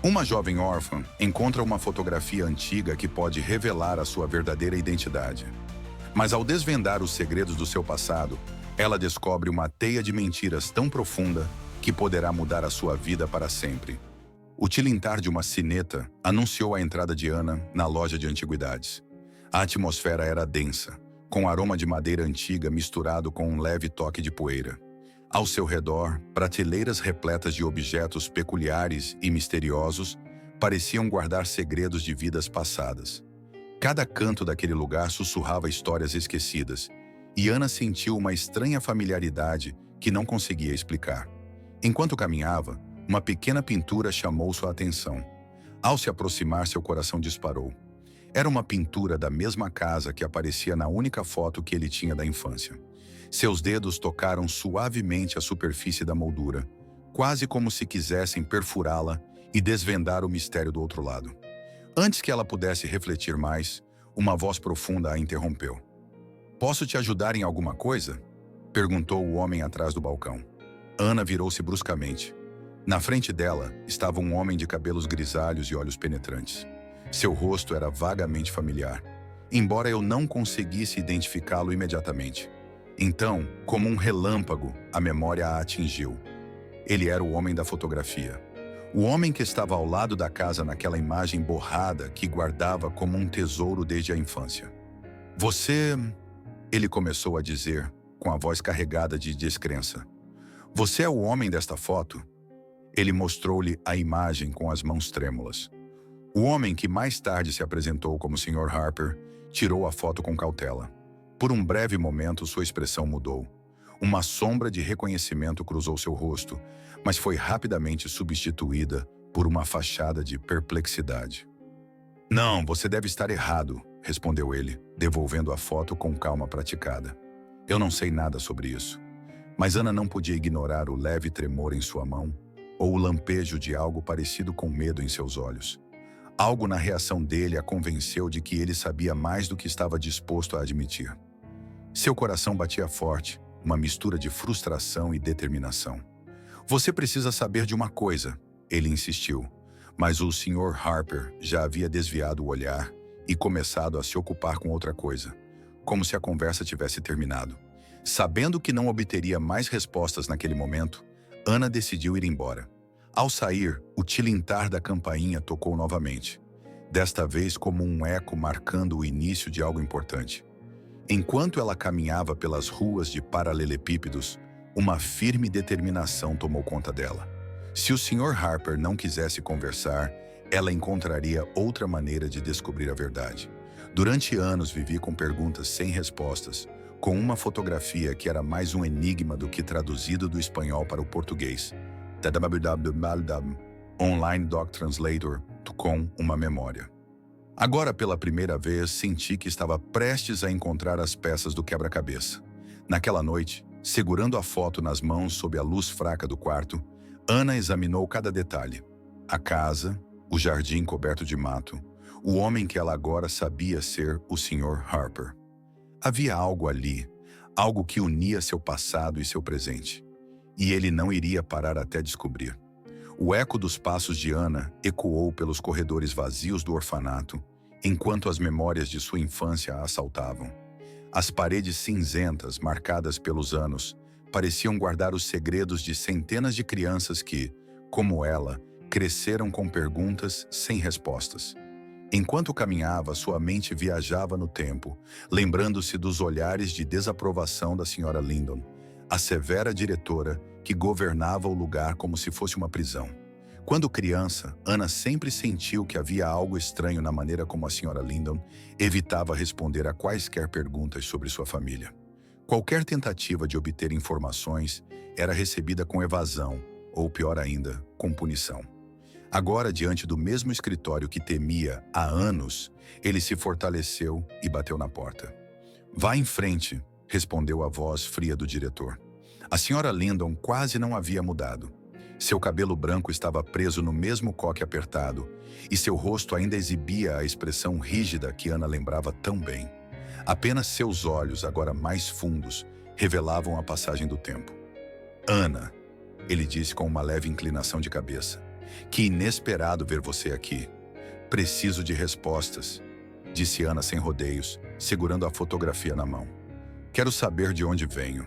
Uma jovem órfã encontra uma fotografia antiga que pode revelar a sua verdadeira identidade. Mas ao desvendar os segredos do seu passado, ela descobre uma teia de mentiras tão profunda que poderá mudar a sua vida para sempre. O tilintar de uma sineta anunciou a entrada de Ana na loja de antiguidades. A atmosfera era densa, com aroma de madeira antiga misturado com um leve toque de poeira. Ao seu redor, prateleiras repletas de objetos peculiares e misteriosos pareciam guardar segredos de vidas passadas. Cada canto daquele lugar sussurrava histórias esquecidas, e Ana sentiu uma estranha familiaridade que não conseguia explicar. Enquanto caminhava, uma pequena pintura chamou sua atenção. Ao se aproximar, seu coração disparou. Era uma pintura da mesma casa que aparecia na única foto que ele tinha da infância. Seus dedos tocaram suavemente a superfície da moldura, quase como se quisessem perfurá-la e desvendar o mistério do outro lado. Antes que ela pudesse refletir mais, uma voz profunda a interrompeu. "Posso te ajudar em alguma coisa?" perguntou o homem atrás do balcão. Ana virou-se bruscamente. Na frente dela estava um homem de cabelos grisalhos e olhos penetrantes. Seu rosto era vagamente familiar, embora eu não conseguisse identificá-lo imediatamente. Então, como um relâmpago, a memória a atingiu. Ele era o homem da fotografia. O homem que estava ao lado da casa naquela imagem borrada que guardava como um tesouro desde a infância. "Você..." ele começou a dizer, com a voz carregada de descrença. "Você é o homem desta foto?" Ele mostrou-lhe a imagem com as mãos trêmulas. O homem, que mais tarde se apresentou como Sr. Harper, tirou a foto com cautela. Por um breve momento, sua expressão mudou. Uma sombra de reconhecimento cruzou seu rosto, mas foi rapidamente substituída por uma fachada de perplexidade. "Não, você deve estar errado", respondeu ele, devolvendo a foto com calma praticada. "Eu não sei nada sobre isso." Mas Ana não podia ignorar o leve tremor em sua mão ou o lampejo de algo parecido com medo em seus olhos. Algo na reação dele a convenceu de que ele sabia mais do que estava disposto a admitir. Seu coração batia forte, uma mistura de frustração e determinação. "Você precisa saber de uma coisa", ele insistiu, mas o Sr. Harper já havia desviado o olhar e começado a se ocupar com outra coisa, como se a conversa tivesse terminado. Sabendo que não obteria mais respostas naquele momento, Ana decidiu ir embora. Ao sair, o tilintar da campainha tocou novamente, desta vez como um eco marcando o início de algo importante. Enquanto ela caminhava pelas ruas de paralelepípedos, uma firme determinação tomou conta dela. Se o Sr. Harper não quisesse conversar, ela encontraria outra maneira de descobrir a verdade. Durante anos vivi com perguntas sem respostas, com uma fotografia que era mais um enigma do que traduzido do espanhol para o português. Online Doc Translator com uma memória. Agora, pela primeira vez, senti que estava prestes a encontrar as peças do quebra-cabeça. Naquela noite, segurando a foto nas mãos sob a luz fraca do quarto, Ana examinou cada detalhe. A casa, o jardim coberto de mato, o homem que ela agora sabia ser o Sr. Harper. Havia algo ali, algo que unia seu passado e seu presente. E ele não iria parar até descobrir. O eco dos passos de Ana ecoou pelos corredores vazios do orfanato, enquanto as memórias de sua infância a assaltavam. As paredes cinzentas, marcadas pelos anos, pareciam guardar os segredos de centenas de crianças que, como ela, cresceram com perguntas sem respostas. Enquanto caminhava, sua mente viajava no tempo, lembrando-se dos olhares de desaprovação da Sra. Lyndon, a severa diretora que governava o lugar como se fosse uma prisão. Quando criança, Ana sempre sentiu que havia algo estranho na maneira como a Sra. Lyndon evitava responder a quaisquer perguntas sobre sua família. Qualquer tentativa de obter informações era recebida com evasão, ou pior ainda, com punição. Agora, diante do mesmo escritório que temia há anos, ele se fortaleceu e bateu na porta. "Vá em frente", respondeu a voz fria do diretor. A Sra. Lyndon quase não havia mudado. Seu cabelo branco estava preso no mesmo coque apertado, e seu rosto ainda exibia a expressão rígida que Ana lembrava tão bem. Apenas seus olhos, agora mais fundos, revelavam a passagem do tempo. "Ana", ele disse com uma leve inclinação de cabeça. Que inesperado ver você aqui. Preciso de respostas, disse Ana sem rodeios, segurando a fotografia na mão. Quero saber de onde venho.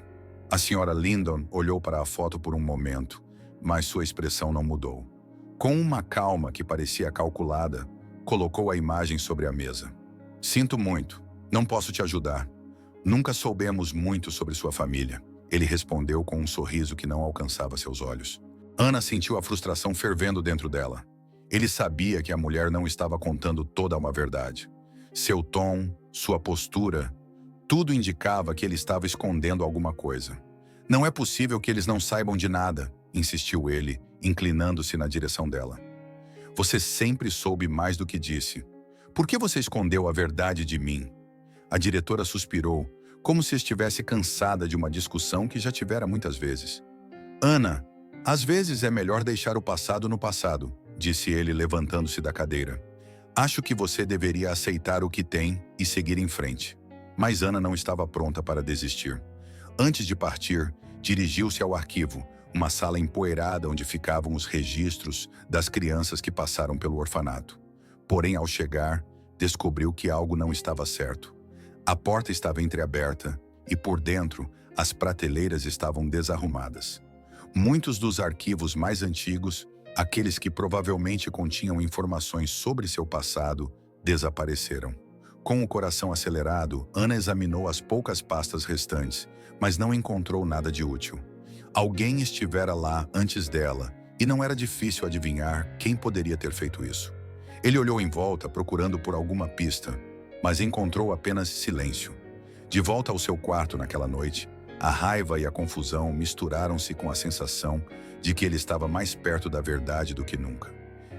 A senhora Lyndon olhou para a foto por um momento, mas sua expressão não mudou. Com uma calma que parecia calculada, colocou a imagem sobre a mesa. Sinto muito, não posso te ajudar. Nunca soubemos muito sobre sua família, ele respondeu com um sorriso que não alcançava seus olhos. Ana sentiu a frustração fervendo dentro dela. Ele sabia que a mulher não estava contando toda uma verdade. Seu tom, sua postura, tudo indicava que ele estava escondendo alguma coisa. Não é possível que eles não saibam de nada, insistiu ele, inclinando-se na direção dela. Você sempre soube mais do que disse. Por que você escondeu a verdade de mim? A diretora suspirou, como se estivesse cansada de uma discussão que já tivera muitas vezes. Ana, às vezes é melhor deixar o passado no passado, disse ele levantando-se da cadeira. Acho que você deveria aceitar o que tem e seguir em frente. Mas Ana não estava pronta para desistir. Antes de partir, dirigiu-se ao arquivo, uma sala empoeirada onde ficavam os registros das crianças que passaram pelo orfanato. Porém, ao chegar, descobriu que algo não estava certo. A porta estava entreaberta e, por dentro, as prateleiras estavam desarrumadas. Muitos dos arquivos mais antigos, aqueles que provavelmente continham informações sobre seu passado, desapareceram. Com o coração acelerado, Ana examinou as poucas pastas restantes, mas não encontrou nada de útil. Alguém estivera lá antes dela, e não era difícil adivinhar quem poderia ter feito isso. Ele olhou em volta procurando por alguma pista, mas encontrou apenas silêncio. De volta ao seu quarto naquela noite, a raiva e a confusão misturaram-se com a sensação de que ele estava mais perto da verdade do que nunca.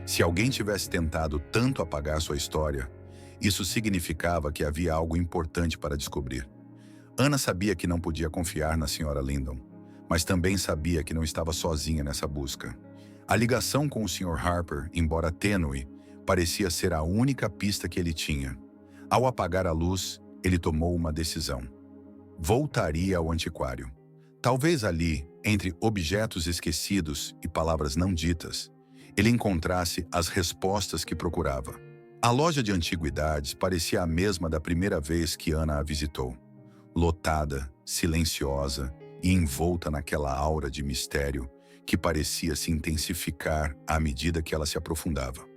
Se alguém tivesse tentado tanto apagar sua história, isso significava que havia algo importante para descobrir. Ana sabia que não podia confiar na senhora Lyndon, mas também sabia que não estava sozinha nessa busca. A ligação com o Sr. Harper, embora tênue, parecia ser a única pista que ele tinha. Ao apagar a luz, ele tomou uma decisão. Voltaria ao antiquário. Talvez ali, entre objetos esquecidos e palavras não ditas, ele encontrasse as respostas que procurava. A loja de antiguidades parecia a mesma da primeira vez que Ana a visitou. Lotada, silenciosa e envolta naquela aura de mistério que parecia se intensificar à medida que ela se aprofundava.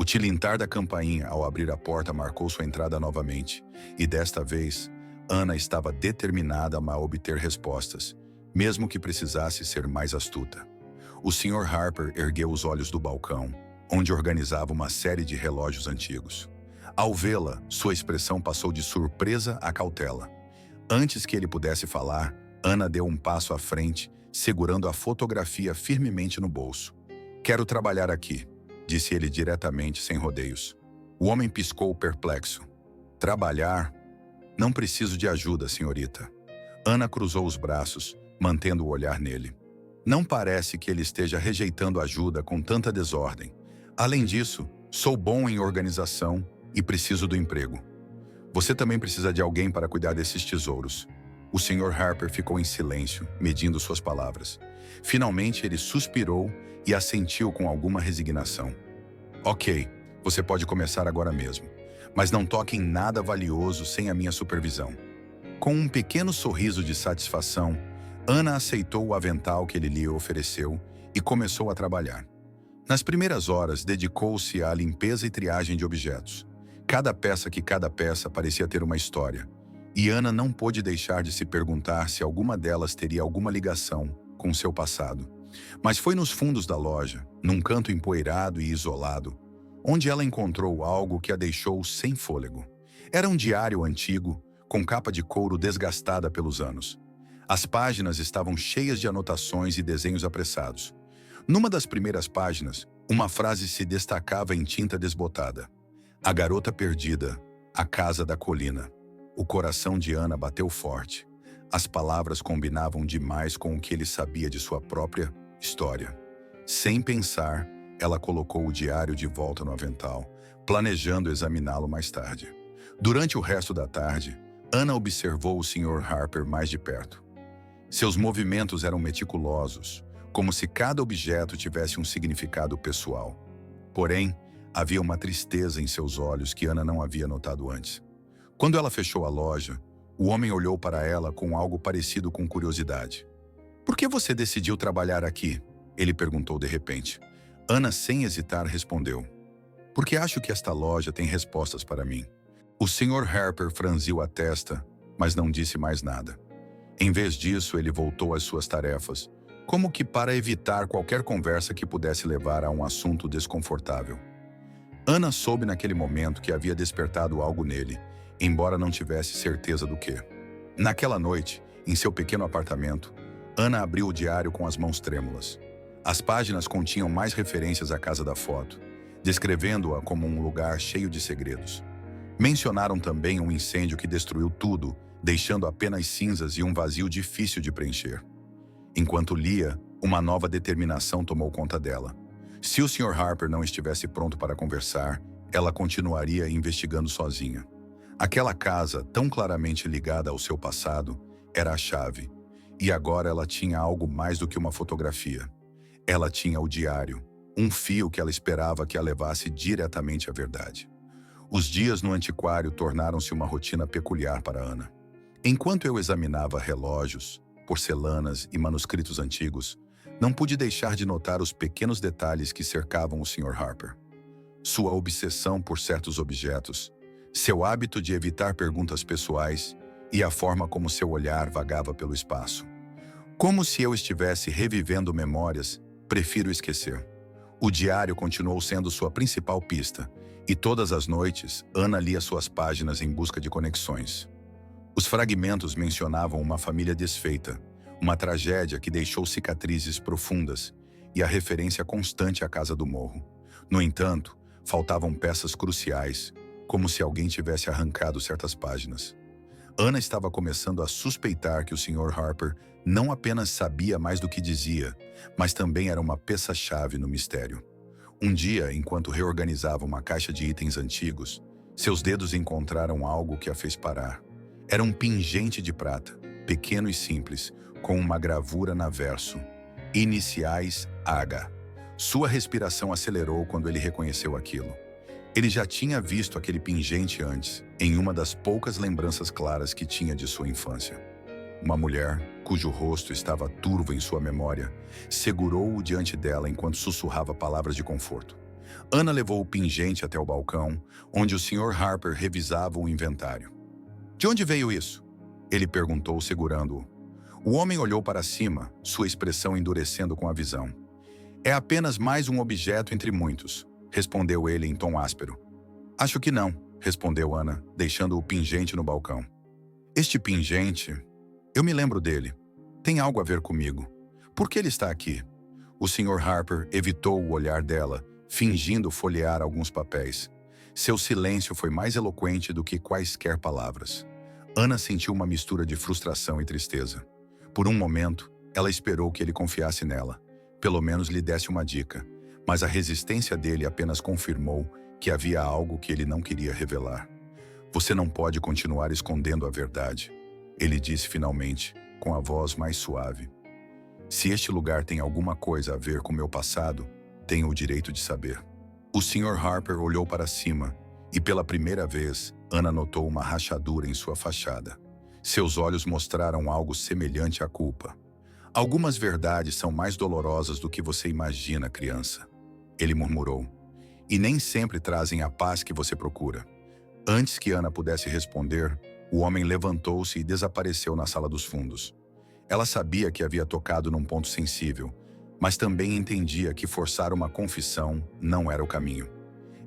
O tilintar da campainha ao abrir a porta marcou sua entrada novamente, e desta vez, Ana estava determinada a obter respostas, mesmo que precisasse ser mais astuta. O Sr. Harper ergueu os olhos do balcão, onde organizava uma série de relógios antigos. Ao vê-la, sua expressão passou de surpresa a cautela. Antes que ele pudesse falar, Ana deu um passo à frente, segurando a fotografia firmemente no bolso. Quero trabalhar aqui, disse ele diretamente, sem rodeios. O homem piscou perplexo. Trabalhar? Não preciso de ajuda, senhorita. Ana cruzou os braços, mantendo o olhar nele. Não parece que ele esteja rejeitando ajuda com tanta desordem. Além disso, sou bom em organização e preciso do emprego. Você também precisa de alguém para cuidar desses tesouros. O Sr. Harper ficou em silêncio, medindo suas palavras. Finalmente, ele suspirou e assentiu com alguma resignação. Ok, você pode começar agora mesmo, mas não toque em nada valioso sem a minha supervisão. Com um pequeno sorriso de satisfação, Ana aceitou o avental que ele lhe ofereceu e começou a trabalhar. Nas primeiras horas, dedicou-se à limpeza e triagem de objetos. Cada peça parecia ter uma história, e Ana não pôde deixar de se perguntar se alguma delas teria alguma ligação com seu passado. Mas foi nos fundos da loja, num canto empoeirado e isolado, onde ela encontrou algo que a deixou sem fôlego. Era um diário antigo, com capa de couro desgastada pelos anos. As páginas estavam cheias de anotações e desenhos apressados. Numa das primeiras páginas, uma frase se destacava em tinta desbotada. A garota perdida, a casa da colina. O coração de Ana bateu forte. As palavras combinavam demais com o que ele sabia de sua própria história. Sem pensar, ela colocou o diário de volta no avental, planejando examiná-lo mais tarde. Durante o resto da tarde, Ana observou o Sr. Harper mais de perto. Seus movimentos eram meticulosos, como se cada objeto tivesse um significado pessoal. Porém, havia uma tristeza em seus olhos que Ana não havia notado antes. Quando ela fechou a loja, o homem olhou para ela com algo parecido com curiosidade. "Por que você decidiu trabalhar aqui?" ele perguntou de repente. Ana, sem hesitar, respondeu: "Porque acho que esta loja tem respostas para mim." O Sr. Harper franziu a testa, mas não disse mais nada. Em vez disso, ele voltou às suas tarefas, como que para evitar qualquer conversa que pudesse levar a um assunto desconfortável. Ana soube naquele momento que havia despertado algo nele, embora não tivesse certeza do que. Naquela noite, em seu pequeno apartamento, Ana abriu o diário com as mãos trêmulas. As páginas continham mais referências à casa da foto, descrevendo-a como um lugar cheio de segredos. Mencionaram também um incêndio que destruiu tudo, deixando apenas cinzas e um vazio difícil de preencher. Enquanto lia, uma nova determinação tomou conta dela. Se o Sr. Harper não estivesse pronto para conversar, ela continuaria investigando sozinha. Aquela casa, tão claramente ligada ao seu passado, era a chave. E agora ela tinha algo mais do que uma fotografia. Ela tinha o diário, um fio que ela esperava que a levasse diretamente à verdade. Os dias no antiquário tornaram-se uma rotina peculiar para Ana. Enquanto eu examinava relógios, porcelanas e manuscritos antigos, não pude deixar de notar os pequenos detalhes que cercavam o Sr. Harper. Sua obsessão por certos objetos, seu hábito de evitar perguntas pessoais e a forma como seu olhar vagava pelo espaço. Como se eu estivesse revivendo memórias, prefiro esquecer. O diário continuou sendo sua principal pista, e todas as noites, Ana lia suas páginas em busca de conexões. Os fragmentos mencionavam uma família desfeita, uma tragédia que deixou cicatrizes profundas e a referência constante à Casa do Morro. No entanto, faltavam peças cruciais, como se alguém tivesse arrancado certas páginas. Ana estava começando a suspeitar que o Sr. Harper não apenas sabia mais do que dizia, mas também era uma peça-chave no mistério. Um dia, enquanto reorganizava uma caixa de itens antigos, seus dedos encontraram algo que a fez parar. Era um pingente de prata, pequeno e simples, com uma gravura na verso. Iniciais H. Sua respiração acelerou quando ele reconheceu aquilo. Ele já tinha visto aquele pingente antes, em uma das poucas lembranças claras que tinha de sua infância. Uma mulher, cujo rosto estava turvo em sua memória, segurou-o diante dela enquanto sussurrava palavras de conforto. Ana levou o pingente até o balcão, onde o Sr. Harper revisava o inventário. "De onde veio isso?" ele perguntou, segurando-o. O homem olhou para cima, sua expressão endurecendo com a visão. "É apenas mais um objeto entre muitos", respondeu ele em tom áspero. "Acho que não", respondeu Ana, deixando o pingente no balcão. "Este pingente, eu me lembro dele. Tem algo a ver comigo. Por que ele está aqui?" O Sr. Harper evitou o olhar dela, fingindo folhear alguns papéis. Seu silêncio foi mais eloquente do que quaisquer palavras. Ana sentiu uma mistura de frustração e tristeza. Por um momento, ela esperou que ele confiasse nela, pelo menos lhe desse uma dica, mas a resistência dele apenas confirmou que havia algo que ele não queria revelar. "Você não pode continuar escondendo a verdade", ele disse finalmente, com a voz mais suave. "Se este lugar tem alguma coisa a ver com meu passado, tenho o direito de saber." O Sr. Harper olhou para cima e, pela primeira vez, Ana notou uma rachadura em sua fachada. Seus olhos mostraram algo semelhante à culpa. "Algumas verdades são mais dolorosas do que você imagina, criança", ele murmurou. "E nem sempre trazem a paz que você procura." Antes que Ana pudesse responder, o homem levantou-se e desapareceu na sala dos fundos. Ela sabia que havia tocado num ponto sensível, mas também entendia que forçar uma confissão não era o caminho.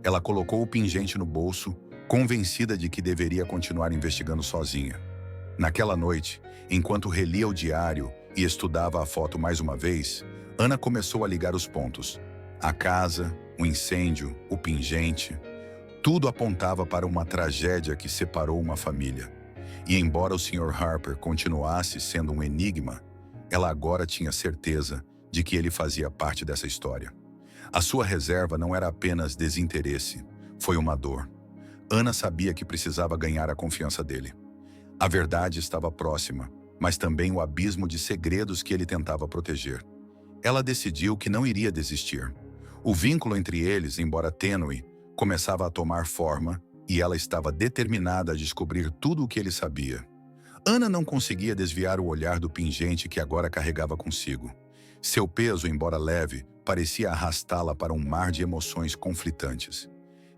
Ela colocou o pingente no bolso, convencida de que deveria continuar investigando sozinha. Naquela noite, enquanto relia o diário e estudava a foto mais uma vez, Ana começou a ligar os pontos. A casa, o incêndio, o pingente, tudo apontava para uma tragédia que separou uma família. E embora o Sr. Harper continuasse sendo um enigma, ela agora tinha certeza de que ele fazia parte dessa história. A sua reserva não era apenas desinteresse, foi uma dor. Ana sabia que precisava ganhar a confiança dele. A verdade estava próxima, mas também o abismo de segredos que ele tentava proteger. ela decidiu que não iria desistir. O vínculo entre eles, embora tênue, começava a tomar forma e ela estava determinada a descobrir tudo o que ele sabia. Ana não conseguia desviar o olhar do pingente que agora carregava consigo. Seu peso, embora leve, parecia arrastá-la para um mar de emoções conflitantes.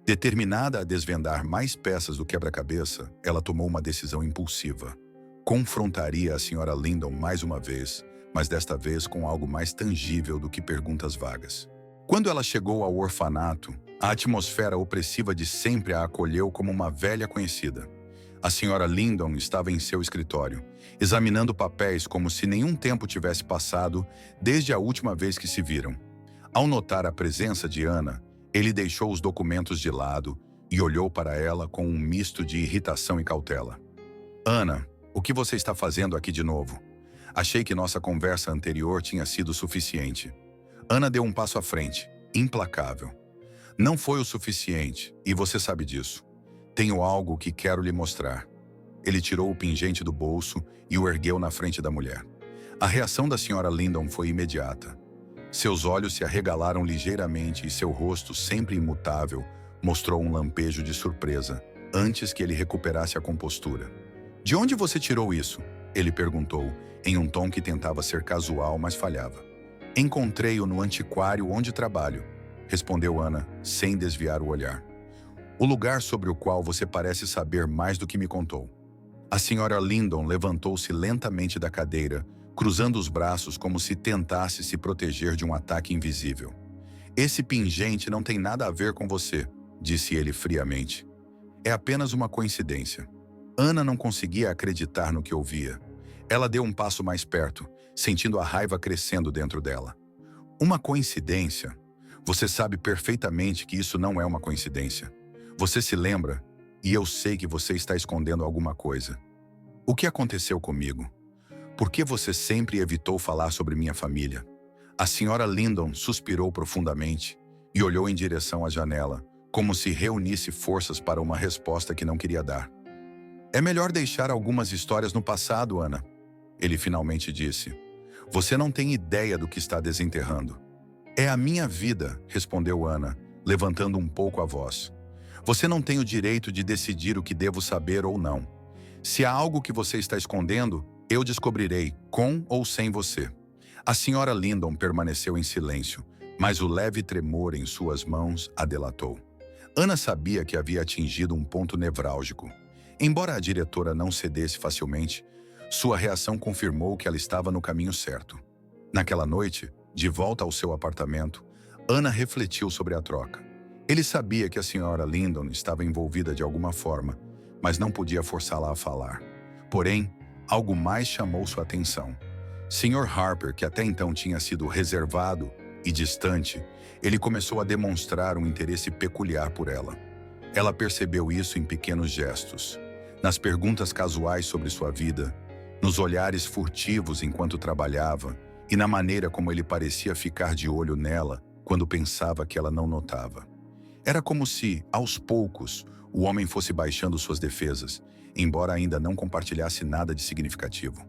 Determinada a desvendar mais peças do quebra-cabeça, ela tomou uma decisão impulsiva. Confrontaria a Sra. Lindon mais uma vez, mas desta vez com algo mais tangível do que perguntas vagas. Quando ela chegou ao orfanato, a atmosfera opressiva de sempre a acolheu como uma velha conhecida. A Sra. Lindon estava em seu escritório, examinando papéis como se nenhum tempo tivesse passado desde a última vez que se viram. Ao notar a presença de Ana, ele deixou os documentos de lado e olhou para ela com um misto de irritação e cautela. Ana, o que você está fazendo aqui de novo? Achei que nossa conversa anterior tinha sido suficiente. Ana deu um passo à frente, implacável. Não foi o suficiente, e você sabe disso. Tenho algo que quero lhe mostrar. Ele tirou o pingente do bolso e o ergueu na frente da mulher. A reação da Sra. Lindon foi imediata. Seus olhos se arregalaram ligeiramente e seu rosto, sempre imutável, mostrou um lampejo de surpresa, antes que ele recuperasse a compostura. De onde você tirou isso? Ele perguntou, em um tom que tentava ser casual, mas falhava. Encontrei-o no antiquário onde trabalho, respondeu Ana, sem desviar o olhar. O lugar sobre o qual você parece saber mais do que me contou. A Sra. Lindon levantou-se lentamente da cadeira, cruzando os braços como se tentasse se proteger de um ataque invisível. Esse pingente não tem nada a ver com você, disse ele friamente. É apenas uma coincidência. Ana não conseguia acreditar no que ouvia. Ela deu um passo mais perto, sentindo a raiva crescendo dentro dela. Uma coincidência? Você sabe perfeitamente que isso não é uma coincidência. Você se lembra, e eu sei que você está escondendo alguma coisa. O que aconteceu comigo? Por que você sempre evitou falar sobre minha família? A Sra. Lindon suspirou profundamente e olhou em direção à janela, como se reunisse forças para uma resposta que não queria dar. É melhor deixar algumas histórias no passado, Ana. Ele finalmente disse. Você não tem ideia do que está desenterrando. É a minha vida, respondeu Ana, levantando um pouco a voz. Você não tem o direito de decidir o que devo saber ou não. Se há algo que você está escondendo, eu descobrirei, com ou sem você. A Sra. Lindon permaneceu em silêncio, mas o leve tremor em suas mãos a delatou. Ana sabia que havia atingido um ponto nevrálgico. Embora a diretora não cedesse facilmente, sua reação confirmou que ela estava no caminho certo. Naquela noite, de volta ao seu apartamento, Ana refletiu sobre a troca. Ele sabia que a Sra. Lindon estava envolvida de alguma forma, mas não podia forçá-la a falar. Porém, algo mais chamou sua atenção. Sr. Harper, que até então tinha sido reservado e distante, ele começou a demonstrar um interesse peculiar por ela. Ela percebeu isso em pequenos gestos, nas perguntas casuais sobre sua vida, nos olhares furtivos enquanto trabalhava e na maneira como ele parecia ficar de olho nela quando pensava que ela não notava. Era como se, aos poucos, o homem fosse baixando suas defesas, embora ainda não compartilhasse nada de significativo.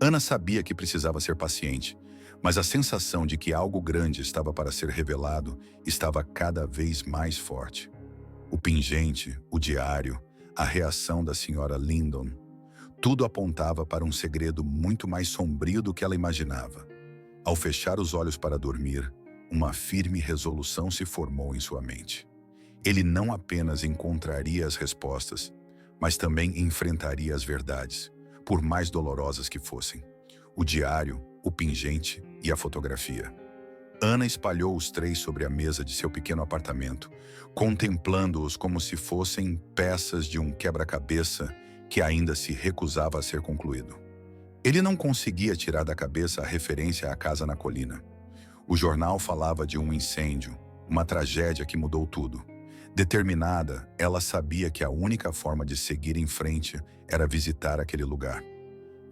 Ana sabia que precisava ser paciente, mas a sensação de que algo grande estava para ser revelado estava cada vez mais forte. O pingente, o diário, a reação da Sra. Lindon, tudo apontava para um segredo muito mais sombrio do que ela imaginava. Ao fechar os olhos para dormir, uma firme resolução se formou em sua mente. Ele não apenas encontraria as respostas, mas também enfrentaria as verdades, por mais dolorosas que fossem. O diário, o pingente e a fotografia. Ana espalhou os três sobre a mesa de seu pequeno apartamento, contemplando-os como se fossem peças de um quebra-cabeça que ainda se recusava a ser concluído. Ele não conseguia tirar da cabeça a referência à casa na colina. O jornal falava de um incêndio, uma tragédia que mudou tudo. Determinada, ela sabia que a única forma de seguir em frente era visitar aquele lugar.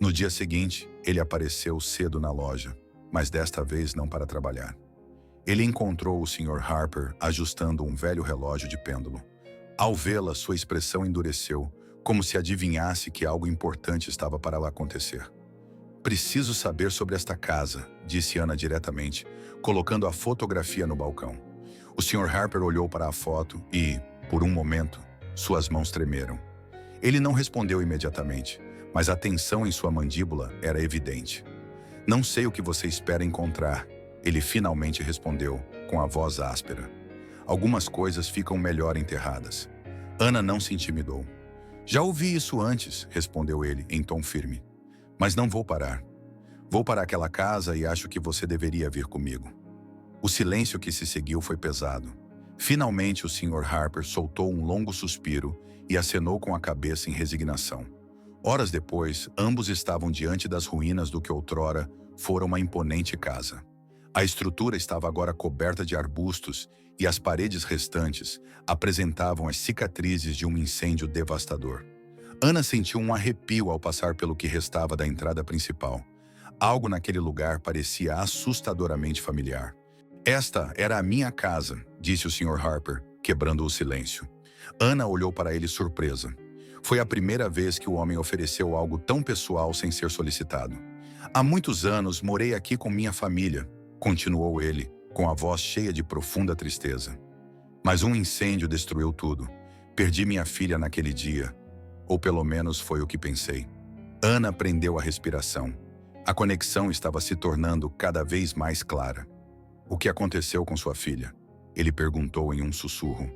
No dia seguinte, ele apareceu cedo na loja, mas desta vez não para trabalhar. Ele encontrou o Sr. Harper ajustando um velho relógio de pêndulo. Ao vê-la, sua expressão endureceu, como se adivinhasse que algo importante estava para lá acontecer. Preciso saber sobre esta casa, disse Ana diretamente, colocando a fotografia no balcão. O Sr. Harper olhou para a foto e, por um momento, suas mãos tremeram. Ele não respondeu imediatamente, mas a tensão em sua mandíbula era evidente. Não sei o que você espera encontrar, ele finalmente respondeu, com a voz áspera. Algumas coisas ficam melhor enterradas. Ana não se intimidou. Já ouvi isso antes, respondeu ele, em tom firme. Mas não vou parar. Vou para aquela casa e acho que você deveria vir comigo. O silêncio que se seguiu foi pesado. Finalmente o Sr. Harper soltou um longo suspiro e acenou com a cabeça em resignação. Horas depois, ambos estavam diante das ruínas do que outrora fora uma imponente casa. A estrutura estava agora coberta de arbustos e as paredes restantes apresentavam as cicatrizes de um incêndio devastador. Ana sentiu um arrepio ao passar pelo que restava da entrada principal. Algo naquele lugar parecia assustadoramente familiar. Esta era a minha casa, disse o Sr. Harper, quebrando o silêncio. Ana olhou para ele surpresa. Foi a primeira vez que o homem ofereceu algo tão pessoal sem ser solicitado. Há muitos anos morei aqui com minha família, continuou ele, com a voz cheia de profunda tristeza. Mas um incêndio destruiu tudo. Perdi minha filha naquele dia. Ou pelo menos foi o que pensei. Ana prendeu a respiração. A conexão estava se tornando cada vez mais clara. O que aconteceu com sua filha? Ele perguntou em um sussurro.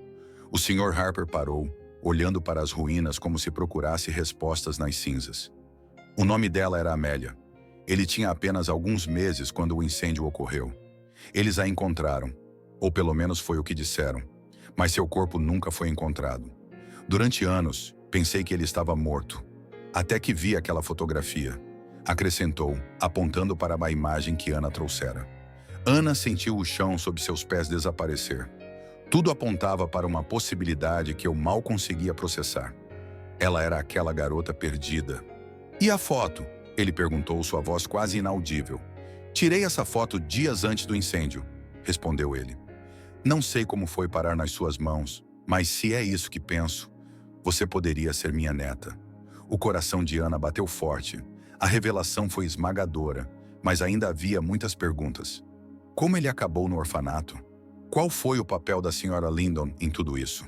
O Sr. Harper parou, olhando para as ruínas como se procurasse respostas nas cinzas. O nome dela era Amélia. Ele tinha apenas alguns meses quando o incêndio ocorreu. Eles a encontraram, ou pelo menos foi o que disseram, mas seu corpo nunca foi encontrado. Durante anos, pensei que ele estava morto, até que vi aquela fotografia, acrescentou, apontando para a imagem que Ana trouxera. Ana sentiu o chão sob seus pés desaparecer. Tudo apontava para uma possibilidade que eu mal conseguia processar. Ela era aquela garota perdida. E a foto? Ele perguntou, sua voz quase inaudível. Tirei essa foto dias antes do incêndio, respondeu ele. Não sei como foi parar nas suas mãos, mas se é isso que penso, você poderia ser minha neta. O coração de Ana bateu forte. A revelação foi esmagadora, mas ainda havia muitas perguntas. Como ele acabou no orfanato? Qual foi o papel da Sra. Lindon em tudo isso?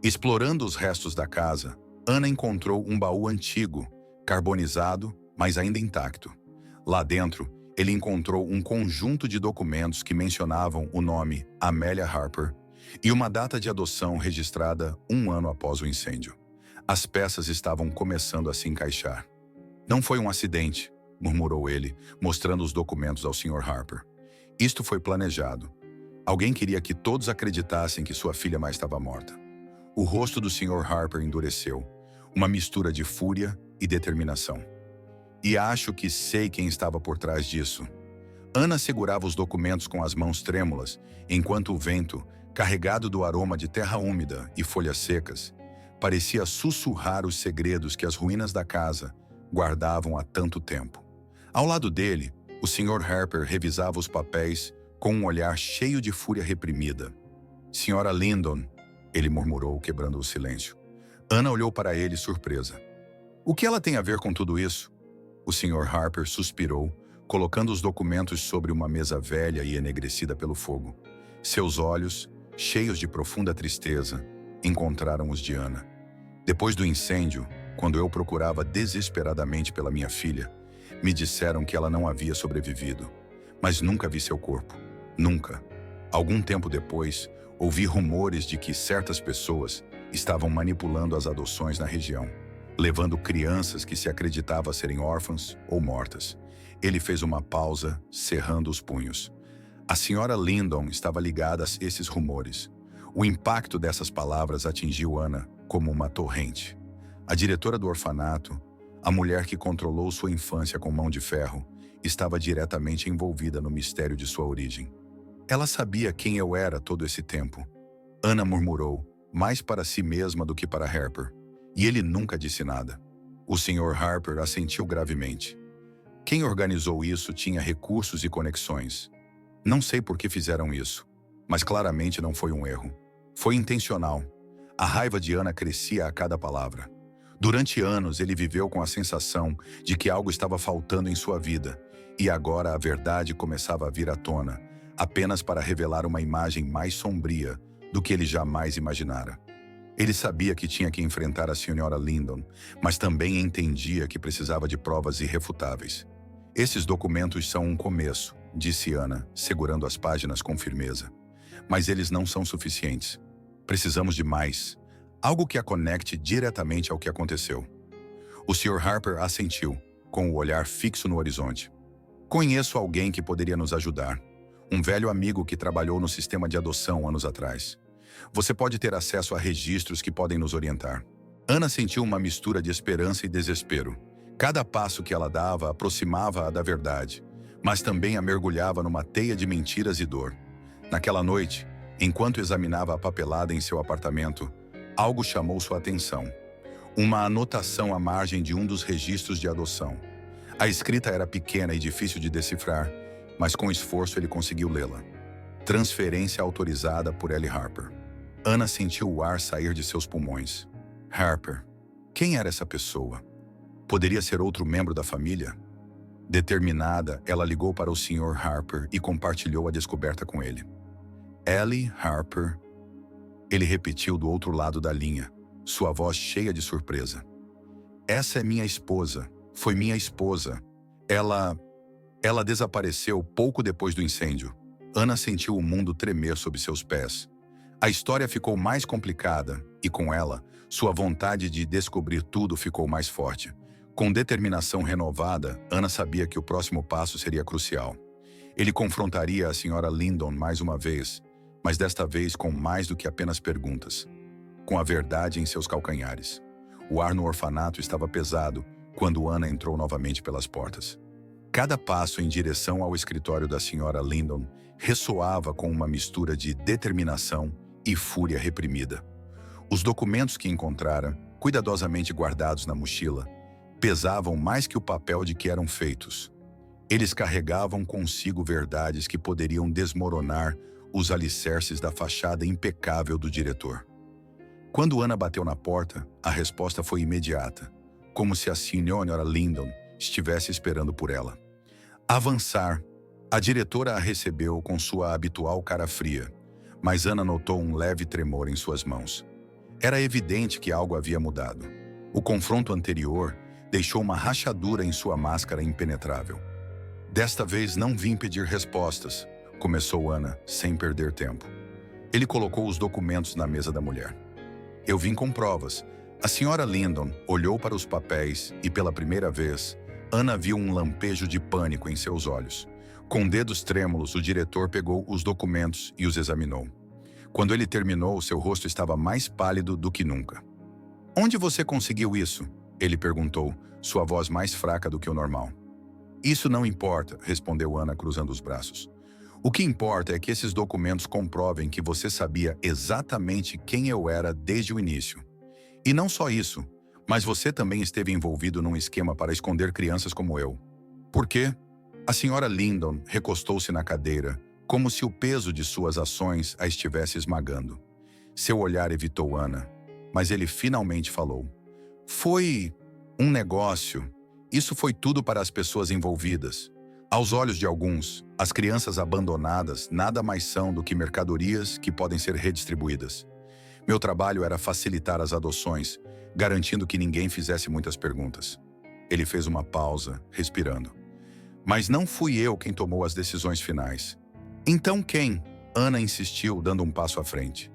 Explorando os restos da casa, Ana encontrou um baú antigo, carbonizado, mas ainda intacto. Lá dentro, ele encontrou um conjunto de documentos que mencionavam o nome Amélia Harper e uma data de adoção registrada 1 ano após o incêndio. As peças estavam começando a se encaixar. Não foi um acidente, murmurou ele, mostrando os documentos ao Sr. Harper. Isto foi planejado. Alguém queria que todos acreditassem que sua filha mais estava morta. O rosto do Sr. Harper endureceu, uma mistura de fúria e determinação. E acho que sei quem estava por trás disso. Ana segurava os documentos com as mãos trêmulas, enquanto o vento, carregado do aroma de terra úmida e folhas secas, parecia sussurrar os segredos que as ruínas da casa guardavam há tanto tempo. Ao lado dele, o Sr. Harper revisava os papéis com um olhar cheio de fúria reprimida. Sra. Lindon, ele murmurou, quebrando o silêncio. Ana olhou para ele surpresa. O que ela tem a ver com tudo isso? O Sr. Harper suspirou, colocando os documentos sobre uma mesa velha e enegrecida pelo fogo. Seus olhos, cheios de profunda tristeza, encontraram os de Ana. Depois do incêndio, quando eu procurava desesperadamente pela minha filha, me disseram que ela não havia sobrevivido, mas nunca vi seu corpo. Nunca. Algum tempo depois, ouvi rumores de que certas pessoas estavam manipulando as adoções na região, levando crianças que se acreditava serem órfãs ou mortas. Ele fez uma pausa, cerrando os punhos. A Sra. Lindon estava ligada a esses rumores. O impacto dessas palavras atingiu Ana como uma torrente. A diretora do orfanato, a mulher que controlou sua infância com mão de ferro, estava diretamente envolvida no mistério de sua origem. Ela sabia quem eu era todo esse tempo. Ana murmurou, mais para si mesma do que para Harper. E ele nunca disse nada. O Sr. Harper assentiu gravemente. Quem organizou isso tinha recursos e conexões. Não sei por que fizeram isso, mas claramente não foi um erro. Foi intencional. A raiva de Ana crescia a cada palavra. Durante anos, ele viveu com a sensação de que algo estava faltando em sua vida, e agora a verdade começava a vir à tona, apenas para revelar uma imagem mais sombria do que ele jamais imaginara. Ele sabia que tinha que enfrentar a Sra. Lyndon, mas também entendia que precisava de provas irrefutáveis. Esses documentos são um começo, disse Anna, segurando as páginas com firmeza. Mas eles não são suficientes. Precisamos de mais. Algo que a conecte diretamente ao que aconteceu. O Sr. Harper assentiu, com o olhar fixo no horizonte. Conheço alguém que poderia nos ajudar. Um velho amigo que trabalhou no sistema de adoção anos atrás. Você pode ter acesso a registros que podem nos orientar. Anna sentiu uma mistura de esperança e desespero. Cada passo que ela dava aproximava-a da verdade, mas também a mergulhava numa teia de mentiras e dor. Naquela noite, enquanto examinava a papelada em seu apartamento, algo chamou sua atenção. Uma anotação à margem de um dos registros de adoção. A escrita era pequena e difícil de decifrar, mas com esforço ele conseguiu lê-la. Transferência autorizada por Ellie Harper. Anna sentiu o ar sair de seus pulmões. Harper. Quem era essa pessoa? Poderia ser outro membro da família? Determinada, ela ligou para o Sr. Harper e compartilhou a descoberta com ele. Ellie Harper. Ele repetiu do outro lado da linha, sua voz cheia de surpresa. Essa é minha esposa. Foi minha esposa. Ela desapareceu pouco depois do incêndio. Anna sentiu o mundo tremer sob seus pés. A história ficou mais complicada e, com ela, sua vontade de descobrir tudo ficou mais forte. Com determinação renovada, Anna sabia que o próximo passo seria crucial. Ele confrontaria a Sra. Lyndon mais uma vez, mas desta vez com mais do que apenas perguntas. Com a verdade em seus calcanhares. O ar no orfanato estava pesado quando Anna entrou novamente pelas portas. Cada passo em direção ao escritório da Sra. Lyndon ressoava com uma mistura de determinação e fúria reprimida. Os documentos que encontrara, cuidadosamente guardados na mochila, pesavam mais que o papel de que eram feitos. Eles carregavam consigo verdades que poderiam desmoronar os alicerces da fachada impecável do diretor. Quando Anna bateu na porta, a resposta foi imediata, como se a Sra. Lyndon estivesse esperando por ela. Avançar. A diretora a recebeu com sua habitual cara fria, mas Anna notou um leve tremor em suas mãos. Era evidente que algo havia mudado. O confronto anterior deixou uma rachadura em sua máscara impenetrável. Desta vez não vim pedir respostas, começou Anna, sem perder tempo. Ele colocou os documentos na mesa da mulher. Eu vim com provas. A Sra. Lyndon olhou para os papéis e, pela primeira vez, Anna viu um lampejo de pânico em seus olhos. Com dedos trêmulos, o diretor pegou os documentos e os examinou. Quando ele terminou, seu rosto estava mais pálido do que nunca. Onde você conseguiu isso? Ele perguntou, sua voz mais fraca do que o normal. Isso não importa, respondeu Anna cruzando os braços. O que importa é que esses documentos comprovem que você sabia exatamente quem eu era desde o início. E não só isso, mas você também esteve envolvido num esquema para esconder crianças como eu. Por quê? A Sra. Lyndon recostou-se na cadeira, como se o peso de suas ações a estivesse esmagando. Seu olhar evitou Anna, mas ele finalmente falou. Foi um negócio. Isso foi tudo para as pessoas envolvidas. Aos olhos de alguns, as crianças abandonadas nada mais são do que mercadorias que podem ser redistribuídas. Meu trabalho era facilitar as adoções, garantindo que ninguém fizesse muitas perguntas. Ele fez uma pausa, respirando. Mas não fui eu quem tomou as decisões finais. Então quem? Anna insistiu, dando um passo à frente.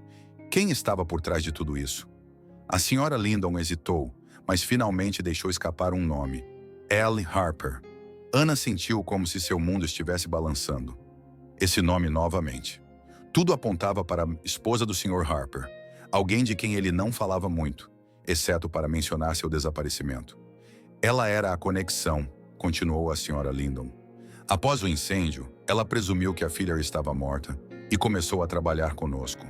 Quem estava por trás de tudo isso? A Sra. Lyndon hesitou, mas finalmente deixou escapar um nome. Ellie Harper. Anna sentiu como se seu mundo estivesse balançando. Esse nome novamente. Tudo apontava para a esposa do Sr. Harper, alguém de quem ele não falava muito, exceto para mencionar seu desaparecimento. Ela era a conexão, continuou a Sra. Lyndon. Após o incêndio, ela presumiu que a filha estava morta e começou a trabalhar conosco.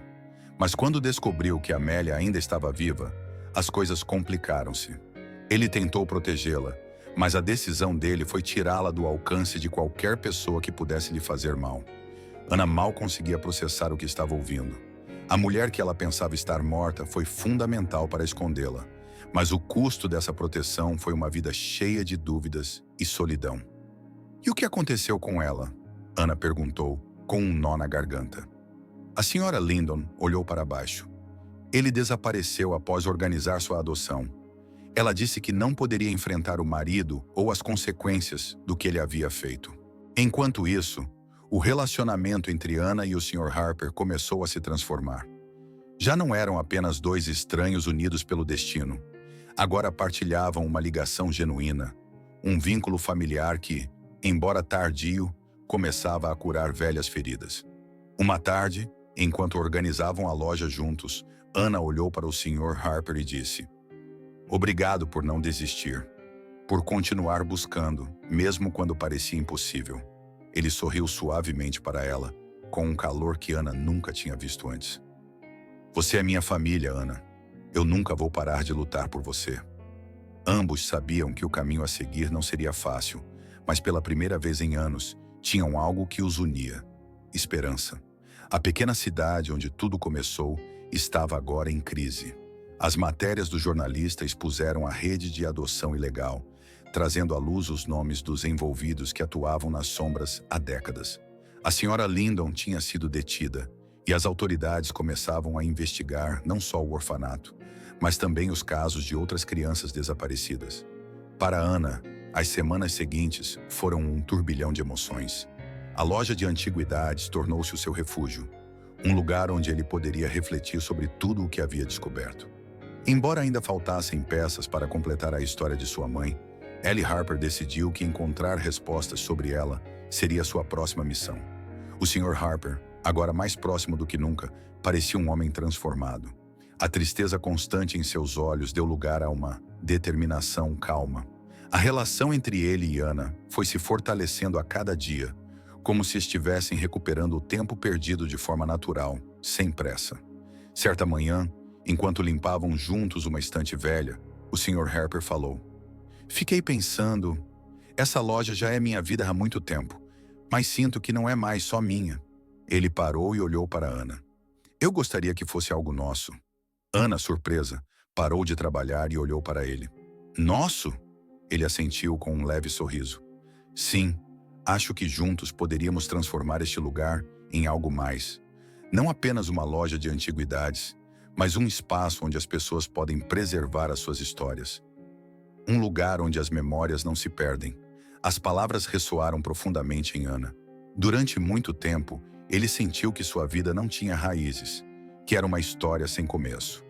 Mas quando descobriu que Amélia ainda estava viva, as coisas complicaram-se. Ele tentou protegê-la, mas a decisão dele foi tirá-la do alcance de qualquer pessoa que pudesse lhe fazer mal. Anna mal conseguia processar o que estava ouvindo. A mulher que ela pensava estar morta foi fundamental para escondê-la, Mas o custo dessa proteção foi uma vida cheia de dúvidas e solidão. E o que aconteceu com ela? Ana perguntou, com um nó na garganta. A senhora Lyndon olhou para baixo. Ele desapareceu após organizar sua adoção. Ela disse que não poderia enfrentar o marido ou as consequências do que ele havia feito. Enquanto isso, o relacionamento entre Ana e o Sr. Harper começou a se transformar. Já não eram apenas dois estranhos unidos pelo destino. Agora partilhavam uma ligação genuína, um vínculo familiar que, embora tardio, começava a curar velhas feridas. Uma tarde, enquanto organizavam a loja juntos, Ana olhou para o Sr. Harper e disse: "Obrigado por não desistir, por continuar buscando, mesmo quando parecia impossível." Ele sorriu suavemente para ela, com um calor que Ana nunca tinha visto antes. "Você é minha família, Ana. Eu nunca vou parar de lutar por você." Ambos sabiam que o caminho a seguir não seria fácil, mas pela primeira vez em anos, tinham algo que os unia: esperança. A pequena cidade onde tudo começou estava agora em crise. As matérias do jornalista expuseram a rede de adoção ilegal, trazendo à luz os nomes dos envolvidos que atuavam nas sombras há décadas. A senhora Lyndon tinha sido detida, e as autoridades começavam a investigar não só o orfanato, mas também os casos de outras crianças desaparecidas. Para Ana, as semanas seguintes foram um turbilhão de emoções. A loja de antiguidades tornou-se o seu refúgio, um lugar onde ele poderia refletir sobre tudo o que havia descoberto. Embora ainda faltassem peças para completar a história de sua mãe, Ellie Harper decidiu que encontrar respostas sobre ela seria sua próxima missão. O Sr. Harper, agora mais próximo do que nunca, parecia um homem transformado. A tristeza constante em seus olhos deu lugar a uma determinação calma. A relação entre ele e Ana foi se fortalecendo a cada dia, como se estivessem recuperando o tempo perdido de forma natural, sem pressa. Certa manhã, enquanto limpavam juntos uma estante velha, o Sr. Harper falou: "Fiquei pensando, essa loja já é minha vida há muito tempo, mas sinto que não é mais só minha." Ele parou e olhou para Ana. "Eu gostaria que fosse algo nosso." Ana, surpresa, parou de trabalhar e olhou para ele. "Nosso?" Ele assentiu com um leve sorriso. "Sim, acho que juntos poderíamos transformar este lugar em algo mais. Não apenas uma loja de antiguidades, mas um espaço onde as pessoas podem preservar as suas histórias. Um lugar onde as memórias não se perdem." As palavras ressoaram profundamente em Ana. Durante muito tempo, ele sentiu que sua vida não tinha raízes, que era uma história sem começo.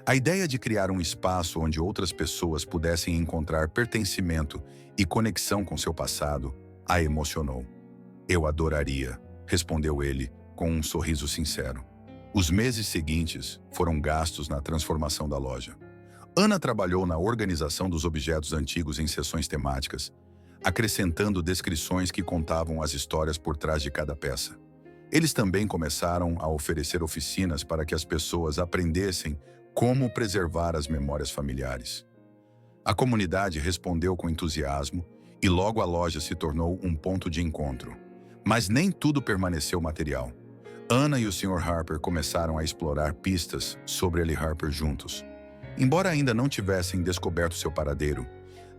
A ideia de criar um espaço onde outras pessoas pudessem encontrar pertencimento e conexão com seu passado a emocionou. "Eu adoraria", respondeu ele, com um sorriso sincero. Os meses seguintes foram gastos na transformação da loja. Ana trabalhou na organização dos objetos antigos em sessões temáticas, acrescentando descrições que contavam as histórias por trás de cada peça. Eles também começaram a oferecer oficinas para que as pessoas aprendessem como preservar as memórias familiares. A comunidade respondeu com entusiasmo e logo a loja se tornou um ponto de encontro. Mas nem tudo permaneceu material. Ana e o Sr. Harper começaram a explorar pistas sobre Ellie Harper juntos. Embora ainda não tivessem descoberto seu paradeiro,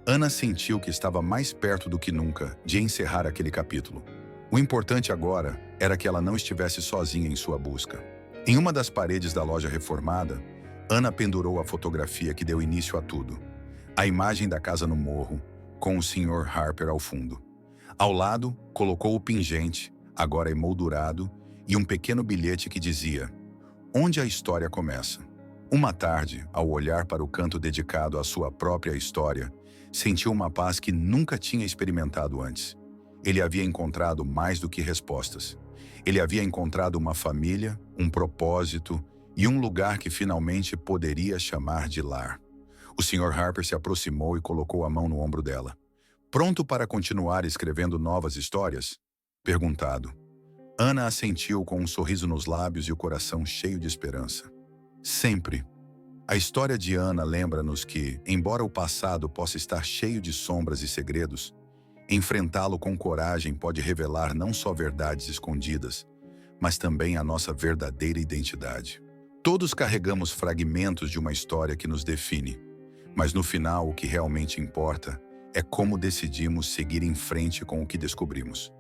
Ana sentiu que estava mais perto do que nunca de encerrar aquele capítulo. O importante agora era que ela não estivesse sozinha em sua busca. Em uma das paredes da loja reformada, Ana pendurou a fotografia que deu início a tudo. A imagem da casa no morro, com o Sr. Harper ao fundo. Ao lado, colocou o pingente, agora emoldurado, e um pequeno bilhete que dizia: "Onde a história começa." Uma tarde, ao olhar para o canto dedicado à sua própria história, sentiu uma paz que nunca tinha experimentado antes. Ele havia encontrado mais do que respostas. Ele havia encontrado uma família, um propósito e um lugar que finalmente poderia chamar de lar. O Sr. Harper se aproximou e colocou a mão no ombro dela. "Pronto para continuar escrevendo novas histórias?" Perguntado. Ana assentiu com um sorriso nos lábios e o coração cheio de esperança. "Sempre." A história de Ana lembra-nos que, embora o passado possa estar cheio de sombras e segredos, enfrentá-lo com coragem pode revelar não só verdades escondidas, mas também a nossa verdadeira identidade. Todos carregamos fragmentos de uma história que nos define, Mas no final, o que realmente importa é como decidimos seguir em frente com o que descobrimos.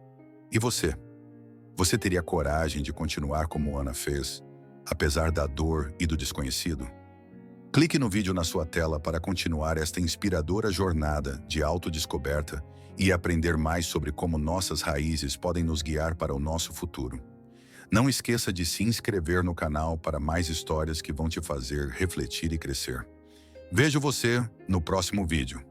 E você? Você teria coragem de continuar como Ana fez, apesar da dor e do desconhecido? Clique no vídeo na sua tela para continuar esta inspiradora jornada de autodescoberta e aprender mais sobre como nossas raízes podem nos guiar para o nosso futuro. Não esqueça de se inscrever no canal para mais histórias que vão te fazer refletir e crescer. Vejo você no próximo vídeo.